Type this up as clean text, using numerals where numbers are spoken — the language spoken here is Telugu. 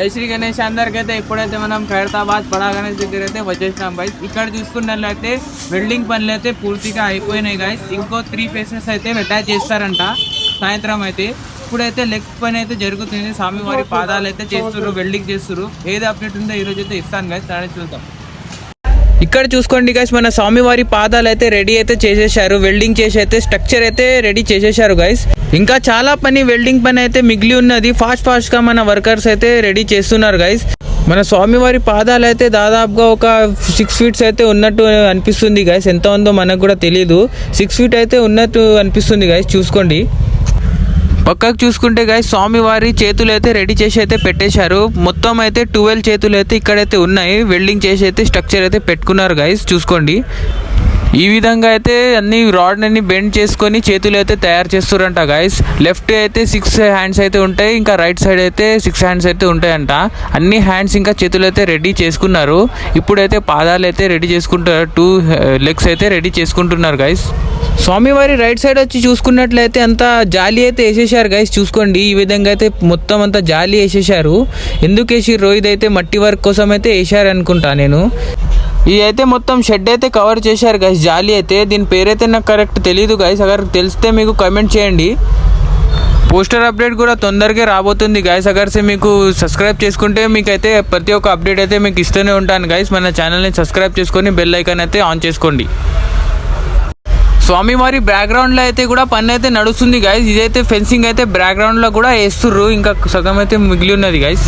జై శ్రీ గణేష్ అందరికైతే ఇప్పుడైతే మనం ఖైరతాబాద్ బడా గణేష్ దగ్గర అయితే వచ్చేసినాం గైస్. ఇక్కడ చూసుకున్నట్లయితే వెల్డింగ్ పనులు అయితే పూర్తిగా అయిపోయినాయి గైస్. ఇంకో 3 ఫేసెస్ అయితే అటాచ్ చేస్తారంట సాయంత్రం అయితే. ఇప్పుడైతే లెగ్ పని అయితే జరుగుతుంది, స్వామివారి పాదాలు అయితే చేస్తున్నారు, వెల్డింగ్ చేస్తున్నారు. ఏది అప్డేట్ ఉందో ఈ రోజు అయితే ఇస్తాను గైస్, దాన్ని చూద్దాం. ఇక్కడ చూసుకోండి గైస్, మన స్వామివారి పాదాలు అయితే రెడీ అయితే చేసేసారు, వెల్డింగ్ చేసి అయితే స్ట్రక్చర్ అయితే రెడీ చేసేసారు గైస్. ఇంకా చాలా పని వెల్డింగ్ పని అయితే మిగిలి ఉన్నది. ఫాస్ట్ గా మన వర్కర్స్ అయితే రెడీ చేస్తున్నారు గైస్. మన స్వామివారి పాదాలు అయితే దాదాపుగా ఒక 6 ఫీట్స్ అయితే ఉన్నట్టు అనిపిస్తుంది గైస్. ఎంత ఉందో మనకు కూడా తెలియదు. 6 ఫీట్ అయితే ఉన్నట్టు అనిపిస్తుంది గైస్. చూసుకోండి, పక్కకు చూసుకుంటే గైస్ స్వామివారి చేతులు అయితే రెడీ చేసి అయితే పెట్టేశారు. మొత్తం అయితే 12 చేతులు అయితే ఇక్కడైతే ఉన్నాయి. వెల్డింగ్ చేసి అయితే స్ట్రక్చర్ అయితే పెట్టుకున్నారు గైస్. చూసుకోండి, ఈ విధంగా అయితే అన్ని రాడ్ని బెండ్ చేసుకొని చేతులు అయితే తయారు చేస్తారంట గైస్. లెఫ్ట్ అయితే 6 హ్యాండ్స్ అయితే ఉంటాయి, ఇంకా రైట్ సైడ్ అయితే 6 హ్యాండ్స్ అయితే ఉంటాయంట. అన్ని హ్యాండ్స్ ఇంకా చేతులు అయితే రెడీ చేసుకున్నారు. ఇప్పుడైతే పాదాలు అయితే రెడీ చేసుకుంటారు, 2 లెగ్స్ అయితే రెడీ చేసుకుంటున్నారు గైస్. స్వామివారి రైట్ సైడ్ వచ్చి చూసుకున్నట్లయితే అంతా జాలి అయితే వేసేసారు గైస్. చూసుకోండి, ఈ విధంగా అయితే మొత్తం అంతా జాలి వేసేసారు. ఎందుకు వేసిర్రో ఇదైతే మట్టి వర్క్ కోసం అయితే వేసారు అనుకుంటా నేను. ఇది అయితే మొత్తం షెడ్ అయితే కవర్ చేశారు గైస్, జాలి అయితే. దీని పేరైతే నాకు కరెక్ట్ తెలీదు గైస్, అగర్ తెలిస్తే మీకు కామెంట్ చేయండి. పోస్టర్ అప్డేట్ కూడా తొందరగా రాబోతుంది గైస్. అగర్సే మీకు సబ్స్క్రైబ్ చేసుకుంటే మీకైతే ప్రతి ఒక్క అప్డేట్ అయితే మీకు ఇస్తూనే ఉంటాను గైస్. మన ఛానల్ని సబ్స్క్రైబ్ చేసుకొని బెల్ ఐకాన్ అయితే ఆన్ చేసుకోండి. స్వామివారి బ్యాక్గ్రౌండ్లో అయితే కూడా పని అయితే నడుస్తుంది గైస్. ఇదైతే ఫెన్సింగ్ అయితే బ్యాక్గ్రౌండ్లో కూడా వేస్తుర్రు, ఇంకా సగం అయితే మిగిలి ఉన్నది గైస్.